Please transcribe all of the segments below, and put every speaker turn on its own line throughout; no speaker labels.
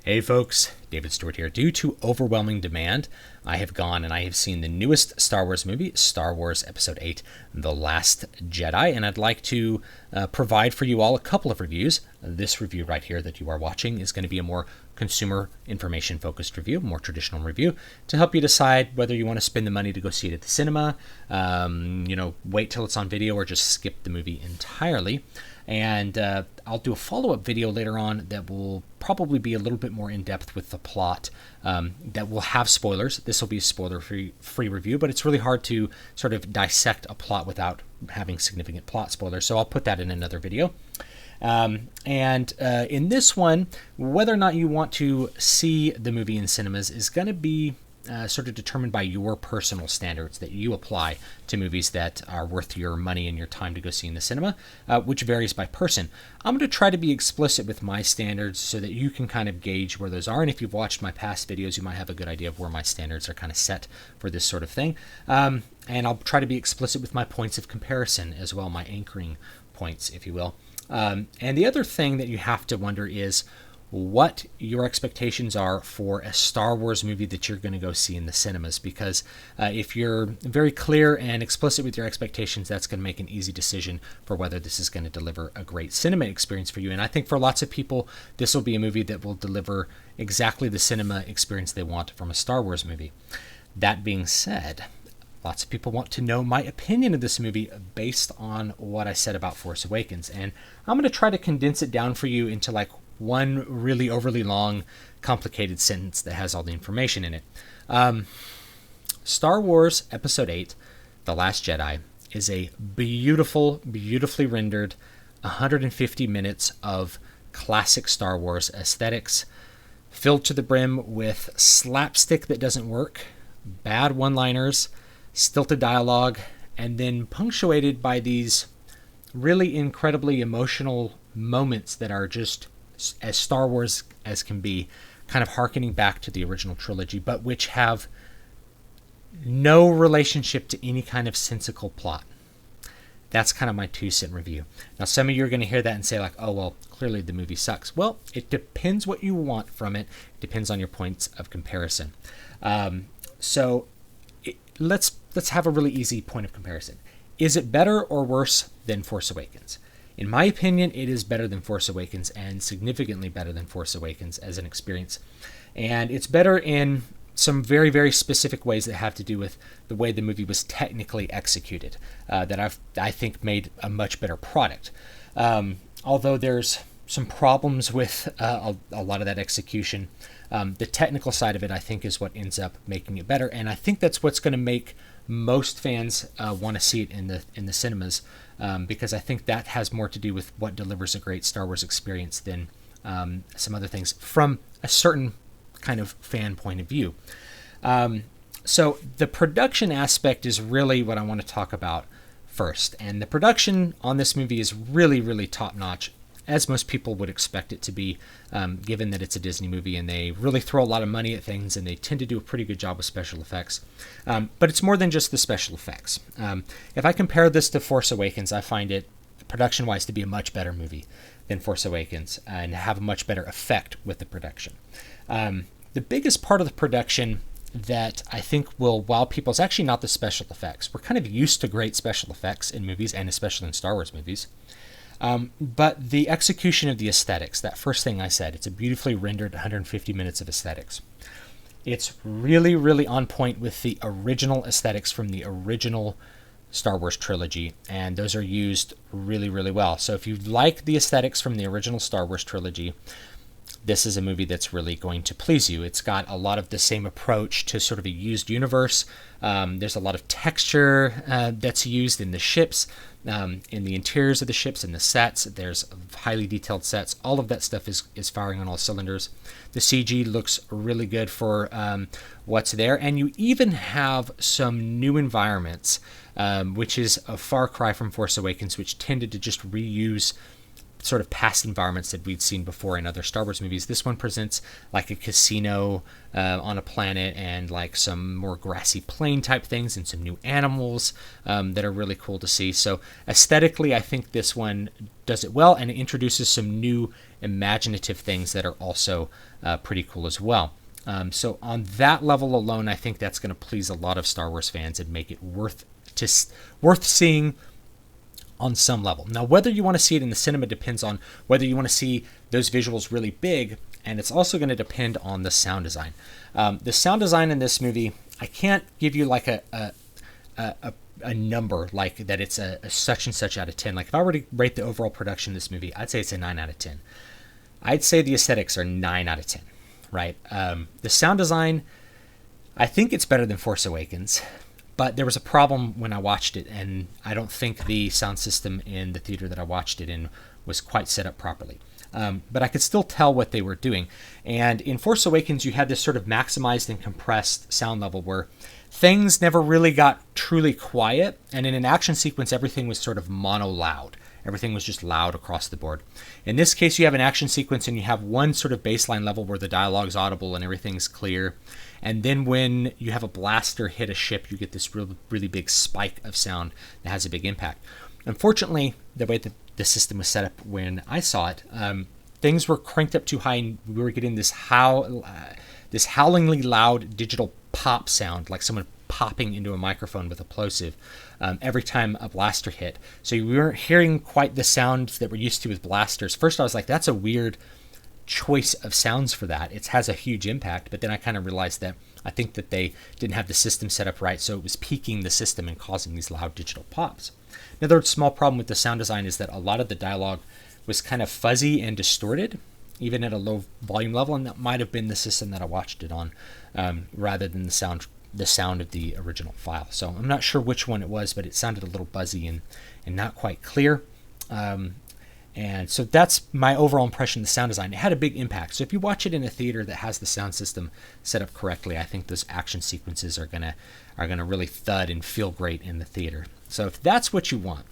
Hey folks, David Stewart here. Due to overwhelming demand, I have gone and I have seen the newest Star Wars movie, Star Wars Episode VIII, The Last Jedi, and I'd like to provide for you all a couple of reviews. This review right here that you are watching is going to be a more consumer information focused review, more traditional review, to help you decide whether you want to spend the money to go see it at the cinema, wait till it's on video, or just skip the movie entirely. And I'll do a follow-up video later on that will probably be a little bit more in-depth with the plot, that will have spoilers. This will be a spoiler-free review, but it's really hard to sort of dissect a plot without having significant plot spoilers, so I'll put that in another video. In this one, whether or not you want to see the movie in cinemas is going to be sort of determined by your personal standards that you apply to movies that are worth your money and your time to go see in the cinema, which varies by person. I'm going to try to be explicit with my standards so that you can kind of gauge where those are. And if you've watched my past videos, you might have a good idea of where my standards are kind of set for this sort of thing. And I'll try to be explicit with my points of comparison as well, my anchoring points, if you will. And the other thing that you have to wonder is what your expectations are for a Star Wars movie that you're going to go see in the cinemas, because if you're very clear and explicit with your expectations, that's going to make an easy decision for whether this is going to deliver a great cinema experience for you. And I think for lots of people, this will be a movie that will deliver exactly the cinema experience they want from a Star Wars movie. That being said, lots of people want to know my opinion of this movie based on what I said about Force Awakens. And I'm going to try to condense it down for you into like one really overly long, complicated sentence that has all the information in it. Star Wars Episode VIII, The Last Jedi, is a beautiful, beautifully rendered 150 minutes of classic Star Wars aesthetics, filled to the brim with slapstick that doesn't work, bad one-liners, stilted dialogue, and then punctuated by these really incredibly emotional moments that are just as Star Wars as can be, kind of hearkening back to the original trilogy, but which have no relationship to any kind of sensical plot. That's kind of my 2-cent review. Now, some of you are going to hear that and say like, oh, well, clearly the movie sucks. Well, it depends what you want from it. It depends on your points of comparison. Let's have a really easy point of comparison. Is it better or worse than Force Awakens? In my opinion, it is better than Force Awakens, and significantly better than Force Awakens as an experience. And it's better in some very, very specific ways that have to do with the way the movie was technically executed, that I think made a much better product. Although there's some problems with a lot of that execution, the technical side of it, I think, is what ends up making it better. And I think that's what's going to make most fans want to see it in the cinemas, because I think that has more to do with what delivers a great Star Wars experience than some other things from a certain kind of fan point of view. So the production aspect is really what I want to talk about first. And the production on this movie is really, really top-notch, as most people would expect it to be, given that it's a Disney movie and they really throw a lot of money at things and they tend to do a pretty good job with special effects. But it's more than just the special effects. If I compare this to Force Awakens, I find it, production-wise, to be a much better movie than Force Awakens and have a much better effect with the production. The biggest part of the production that I think will wow people is actually not the special effects. We're kind of used to great special effects in movies, and especially in Star Wars movies. But the execution of the aesthetics, that first thing I said, it's a beautifully rendered 150 minutes of aesthetics. It's really, really on point with the original aesthetics from the original Star Wars trilogy, and those are used really, really well. So if you like the aesthetics from the original Star Wars trilogy, this is a movie that's really going to please you. It's got a lot of the same approach to sort of a used universe. There's a lot of texture that's used in the ships, in the interiors of the ships, in the sets. There's highly detailed sets. All of that stuff is firing on all cylinders. The CG looks really good for what's there. And you even have some new environments, which is a far cry from Force Awakens, which tended to just reuse sort of past environments that we'd seen before in other Star Wars movies. This one presents like a casino on a planet, and like some more grassy plain type things, and some new animals that are really cool to see. So aesthetically, I think this one does it well, and it introduces some new imaginative things that are also pretty cool as well. So on that level alone, I think that's going to please a lot of Star Wars fans and make it worth seeing on some level. Now, whether you want to see it in the cinema depends on whether you want to see those visuals really big, and it's also going to depend on the sound design. The sound design in this movie, I can't give you like a number like that it's a such and such out of 10. Like if I were to rate the overall production of this movie, I'd say it's a 9 out of 10. I'd say the aesthetics are 9 out of 10, right? The sound design, I think it's better than Force Awakens. But there was a problem when I watched it, and I don't think the sound system in the theater that I watched it in was quite set up properly. But I could still tell what they were doing. And in Force Awakens, you had this sort of maximized and compressed sound level where things never really got truly quiet. And in an action sequence, everything was sort of mono loud. Everything was just loud across the board. In this case, you have an action sequence and you have one sort of baseline level where the dialogue's audible and everything's clear. And then when you have a blaster hit a ship, you get this really big spike of sound that has a big impact. Unfortunately, the way that the system was set up when I saw it, things were cranked up too high, and we were getting this howlingly loud digital pop sound, like someone popping into a microphone with a plosive every time a blaster hit. So we weren't hearing quite the sounds that we're used to with blasters. First, I was like, that's a weird choice of sounds for that. It has a huge impact, but then I kind of realized that I think that they didn't have the system set up right, so it was peaking the system and causing these loud digital pops. Another small problem with the sound design is that a lot of the dialogue was kind of fuzzy and distorted, even at a low volume level, and that might have been the system that I watched it on, rather than the sound of the original file. So I'm not sure which one it was, but it sounded a little buzzy and not quite clear. And so that's my overall impression of the sound design. It had a big impact. So if you watch it in a theater that has the sound system set up correctly, I think those action sequences are gonna really thud and feel great in the theater. So if that's what you want,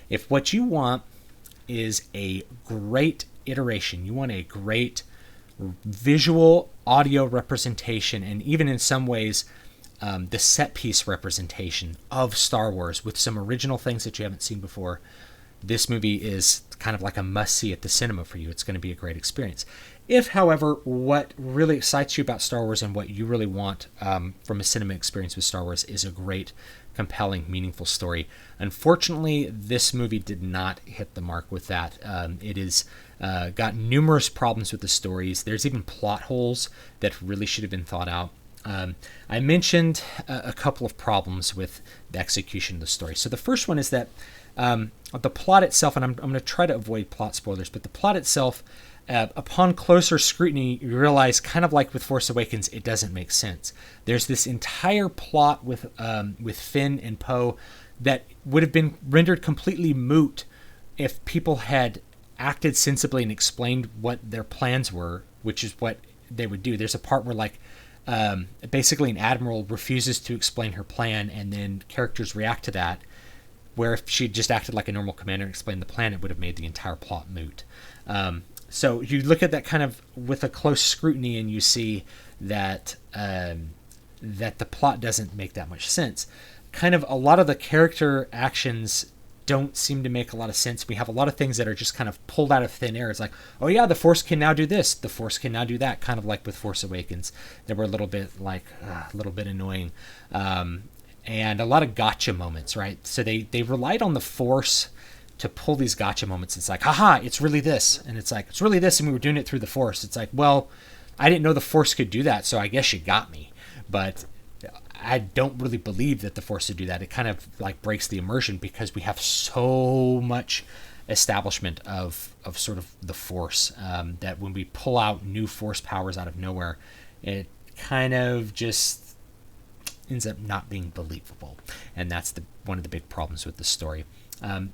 if what you want is a great iteration, you want a great visual audio representation, and even in some ways the set piece representation of Star Wars with some original things that you haven't seen before, this movie is kind of like a must-see at the cinema for you. It's going to be a great experience. If, however, what really excites you about Star Wars and what you really want from a cinema experience with Star Wars is a great, compelling, meaningful story, unfortunately, this movie did not hit the mark with that. It is got numerous problems with the stories. There's even plot holes that really should have been thought out. I mentioned a couple of problems with the execution of the story. So the first one is that the plot itself, and I'm going to try to avoid plot spoilers, but the plot itself, upon closer scrutiny, you realize, kind of like with Force Awakens, it doesn't make sense. There's this entire plot with Finn and Poe that would have been rendered completely moot if people had acted sensibly and explained what their plans were, which is what they would do. There's a part where, like, basically an admiral refuses to explain her plan, and then characters react to that, where if she just acted like a normal commander and explained the plan, it would have made the entire plot moot. So you look at that kind of with a close scrutiny, and you see that that the plot doesn't make that much sense. Kind of a lot of the character actions don't seem to make a lot of sense. We have a lot of things that are just kind of pulled out of thin air. It's like, oh yeah, the Force can now do this, the Force can now do that, kind of like with Force Awakens. They were a little bit annoying. And a lot of gotcha moments, right? So they relied on the Force to pull these gotcha moments. It's like, haha, it's really this. And it's like, it's really this, and we were doing it through the Force. It's like, well, I didn't know the Force could do that, so I guess you got me. But I don't really believe that the Force would do that. It kind of like breaks the immersion, because we have so much establishment of sort of the Force that when we pull out new Force powers out of nowhere, it kind of just ends up not being believable. And that's one of the big problems with the story.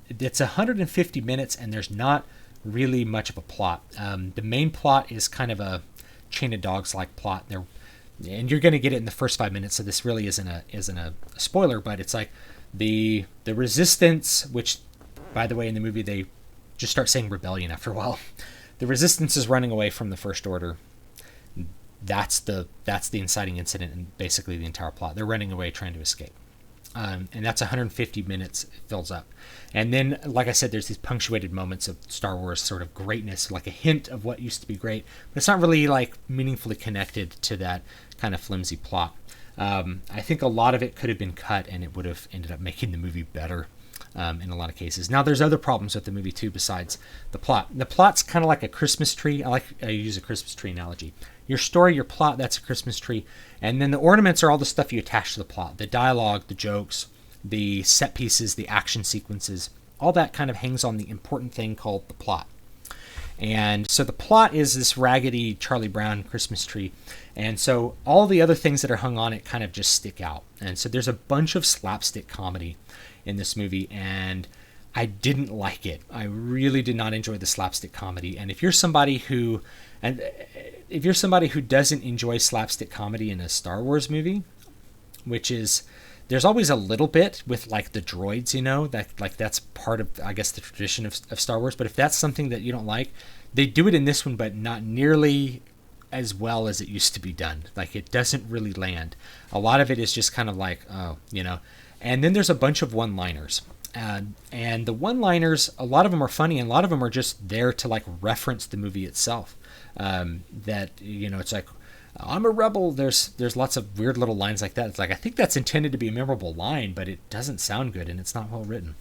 It's 150 minutes, and there's not really much of a plot. The main plot is kind of a Chain of Dogs like plot. And you're going to get it in the first 5 minutes, so this really isn't a spoiler, but it's like the Resistance, which, by the way, in the movie they just start saying rebellion after a while. The resistance is running away from the First Order. That's the inciting incident and basically the entire plot. They're running away, trying to escape. And that's 150 minutes it fills up. And then, like I said, there's these punctuated moments of Star Wars sort of greatness, like a hint of what used to be great, but it's not really like meaningfully connected to that kind of flimsy plot. I think a lot of it could have been cut and it would have ended up making the movie better in a lot of cases. Now, there's other problems with the movie too besides the plot. The plot's kind of like a Christmas tree. I use a Christmas tree analogy. Your story, your plot, that's a Christmas tree. And then the ornaments are all the stuff you attach to the plot. The dialogue, the jokes, the set pieces, the action sequences. All that kind of hangs on the important thing called the plot. And so the plot is this raggedy Charlie Brown Christmas tree. And so all the other things that are hung on it kind of just stick out. And so there's a bunch of slapstick comedy in this movie, and I didn't like it. I really did not enjoy the slapstick comedy. And if you're somebody who doesn't enjoy slapstick comedy in a Star Wars movie, which is, there's always a little bit with like the droids, you know, that like that's part of, I guess, the tradition of Star Wars. But if that's something that you don't like, they do it in this one, but not nearly as well as it used to be done. Like, it doesn't really land. A lot of it is just kind of like, oh, you know. And then there's a bunch of one-liners. And the one-liners, a lot of them are funny, and a lot of them are just there to like reference the movie itself. That, you know, it's like, I'm a rebel. There's lots of weird little lines like that. It's like, I think that's intended to be a memorable line, but it doesn't sound good and it's not well written.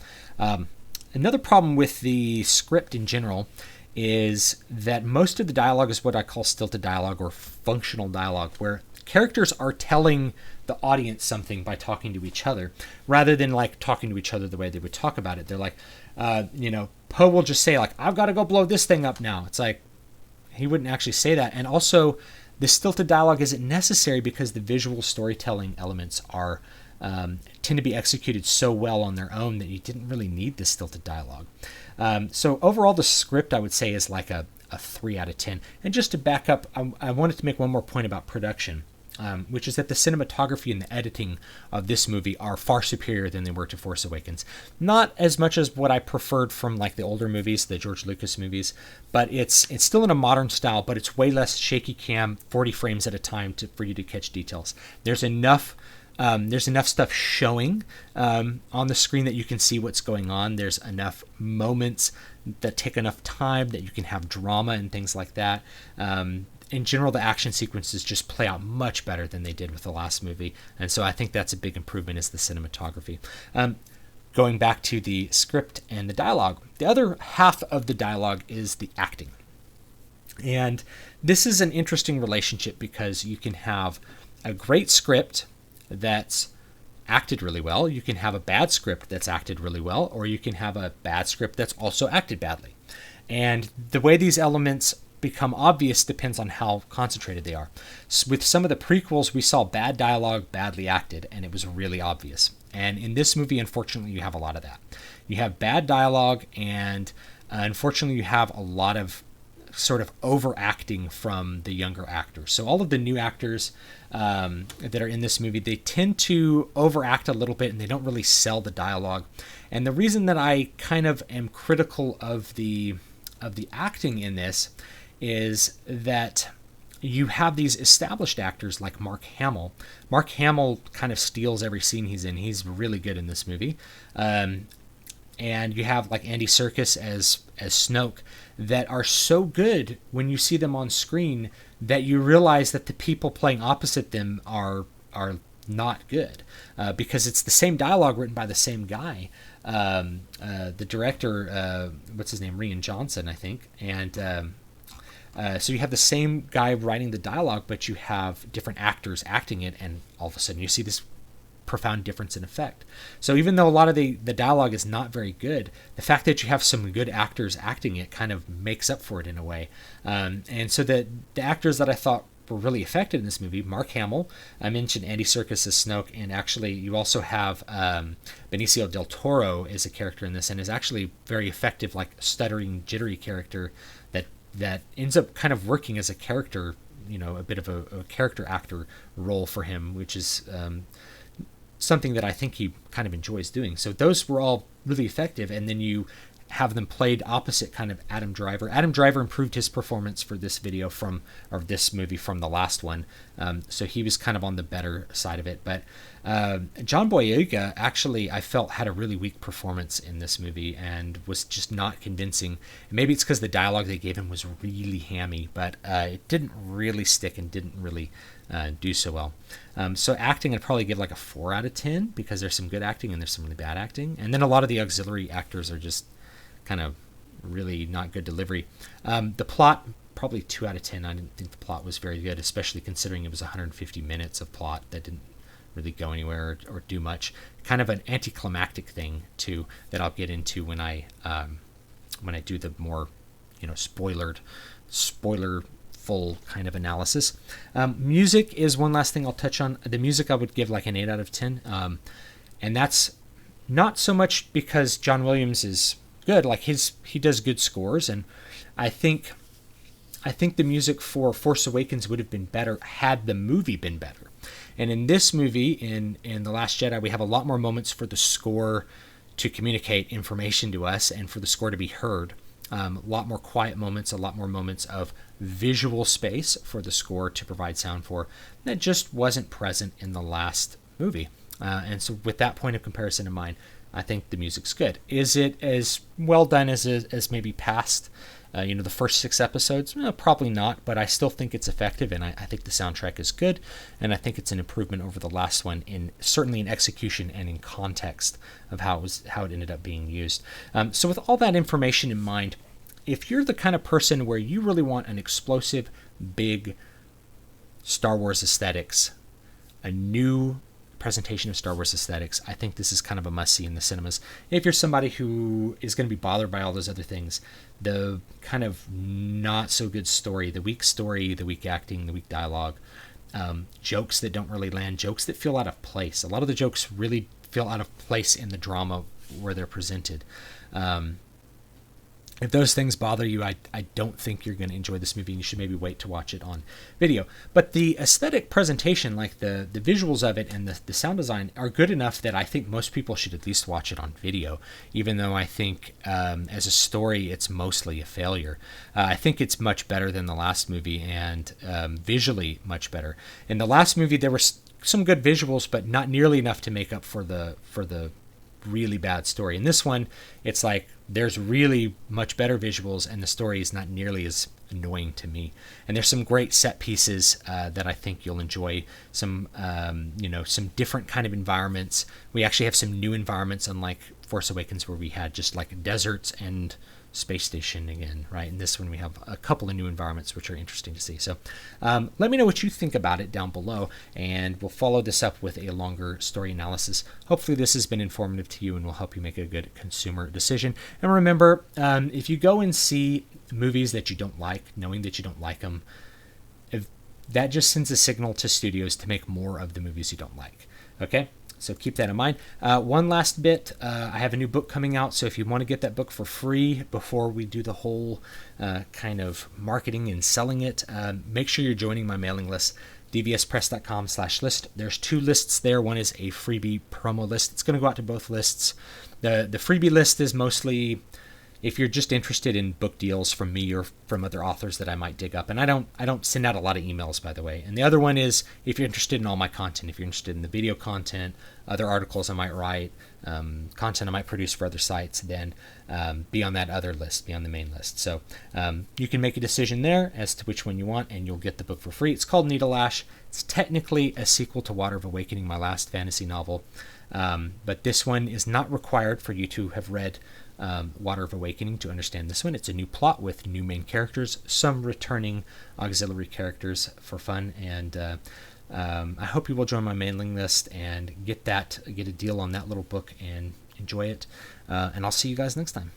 Another problem with the script in general is that most of the dialogue is what I call stilted dialogue or functional dialogue, where characters are telling the audience something by talking to each other rather than like talking to each other the way they would talk about it. They're like, you know, Poe will just say like, I've got to go blow this thing up now. It's like, he wouldn't actually say that. And also, the stilted dialogue isn't necessary because the visual storytelling elements are tend to be executed so well on their own that you didn't really need the stilted dialogue. So overall, the script, I would say, is like a 3 out of 10. And just to back up, I wanted to make one more point about production, which is that the cinematography and the editing of this movie are far superior than they were to Force Awakens. Not as much as what I preferred from like the older movies, the George Lucas movies, but it's still in a modern style, but it's way less shaky cam, 40 frames at a time for you to catch details. There's enough stuff showing on the screen that you can see what's going on. There's enough moments that take enough time that you can have drama and things like that. In general, the action sequences just play out much better than they did with the last movie. And so I think that's a big improvement, is the cinematography. Going back to the script and the dialogue, the other half of the dialogue is the acting. And this is an interesting relationship because you can have a great script that's acted really well. You can have a bad script that's acted really well, or you can have a bad script that's also acted badly. And the way these elements become obvious depends on how concentrated they are. So with some of the prequels, we saw bad dialogue badly acted, and it was really obvious. And in this movie, unfortunately, you have a lot of that. You have bad dialogue, and unfortunately, you have a lot of sort of overacting from the younger actors. So all of the new actors that are in this movie, they tend to overact a little bit, and they don't really sell the dialogue. And the reason that I kind of am critical of the acting in this is that you have these established actors like Mark Hamill. Mark Hamill kind of steals every scene he's in. He's really good in this movie. And you have like Andy Serkis as Snoke, that are so good when you see them on screen that you realize that the people playing opposite them are not good, because it's the same dialogue written by the same guy. The director, what's his name? Rian Johnson, I think. And so you have the same guy writing the dialogue, but you have different actors acting it, and all of a sudden you see this profound difference in effect. So even though a lot of the dialogue is not very good, the fact that you have some good actors acting it kind of makes up for it in a way. And so the actors that I thought were really effective in this movie, Mark Hamill, I mentioned Andy Serkis as Snoke, and actually you also have Benicio del Toro is a character in this, and is actually very effective, like stuttering, jittery character that ends up kind of working as a character, you know, a bit of a character actor role for him, which is something that I think he kind of enjoys doing. So those were all really effective. And then you have them played opposite kind of Adam Driver. Adam Driver improved his performance for this this movie from the last one, so he was kind of on the better side of it. But John Boyega actually, I felt, had a really weak performance in this movie and was just not convincing. Maybe it's because the dialogue they gave him was really hammy, but it didn't really stick and didn't really do so well. So acting, I'd probably give like a 4 out of 10 because there's some good acting and there's some really bad acting. And then a lot of the auxiliary actors are just kind of really not good delivery. The plot, probably 2 out of 10. I didn't think the plot was very good, especially considering it was 150 minutes of plot that didn't really go anywhere or do much. Kind of an anticlimactic thing too that I'll get into when I do the more spoiler full kind of analysis. Music is one last thing I'll touch on. The music I would give like an 8 out of 10, and that's not so much because John Williams is good. Like he does good scores, and I think the music for Force Awakens would have been better had the movie been better. And in this movie, in The Last Jedi, we have a lot more moments for the score to communicate information to us and for the score to be heard. A lot more quiet moments, a lot more moments of visual space for the score to provide sound for. That just wasn't present in the last movie. And so with that point of comparison in mind, I think the music's good. Is it as well done as maybe past, the first 6 episodes? Probably not, but I still think it's effective, and I think the soundtrack is good, and I think it's an improvement over the last one, certainly in execution and in context of how it ended up being used. So with all that information in mind, if you're the kind of person where you really want an explosive, big Star Wars aesthetics, a new presentation of Star Wars aesthetics, I think this is kind of a must-see in the cinemas. If you're somebody who is going to be bothered by all those other things, the kind of not so good story, the weak acting, the weak dialogue, jokes that don't really land, jokes that feel out of place. A lot of the jokes really feel out of place in the drama where they're presented. If those things bother you, I don't think you're going to enjoy this movie, and you should maybe wait to watch it on video. But the aesthetic presentation, like the visuals of it and the sound design, are good enough that I think most people should at least watch it on video, even though I think as a story it's mostly a failure. I think it's much better than the last movie, and visually much better. In the last movie there were some good visuals, but not nearly enough to make up for the really bad story. In this one, it's like there's really much better visuals, and the story is not nearly as annoying to me. And there's some great set pieces that I think you'll enjoy. Some different kind of environments. We actually have some new environments, unlike Force Awakens, where we had just like deserts and space station again, right? In this one, we have a couple of new environments, which are interesting to see. So let me know what you think about it down below, and we'll follow this up with a longer story analysis. Hopefully this has been informative to you and will help you make a good consumer decision. And remember, if you go and see movies that you don't like, knowing that you don't like them, that just sends a signal to studios to make more of the movies you don't like. Okay? So keep that in mind. One last bit, I have a new book coming out, so if you want to get that book for free before we do the whole kind of marketing and selling it, make sure you're joining my mailing list, dvspress.com/list. There's 2 lists there. One is a freebie promo list. It's going to go out to both lists. The freebie list is mostly if you're just interested in book deals from me or from other authors that I might dig up. And I don't send out a lot of emails, by the way. And the other one is if you're interested in all my content, if you're interested in the video content, other articles I might write, content I might produce for other sites, then be on that other list, be on the main list. So you can make a decision there as to which one you want, and you'll get the book for free. It's called Needle Ash. It's technically a sequel to Water of Awakening, my last fantasy novel. But this one is not required for you to have read Water of Awakening to understand this one. It's a new plot with new main characters, some returning auxiliary characters for fun, and I hope you will join my mailing list and get a deal on that little book and enjoy it. And I'll see you guys next time.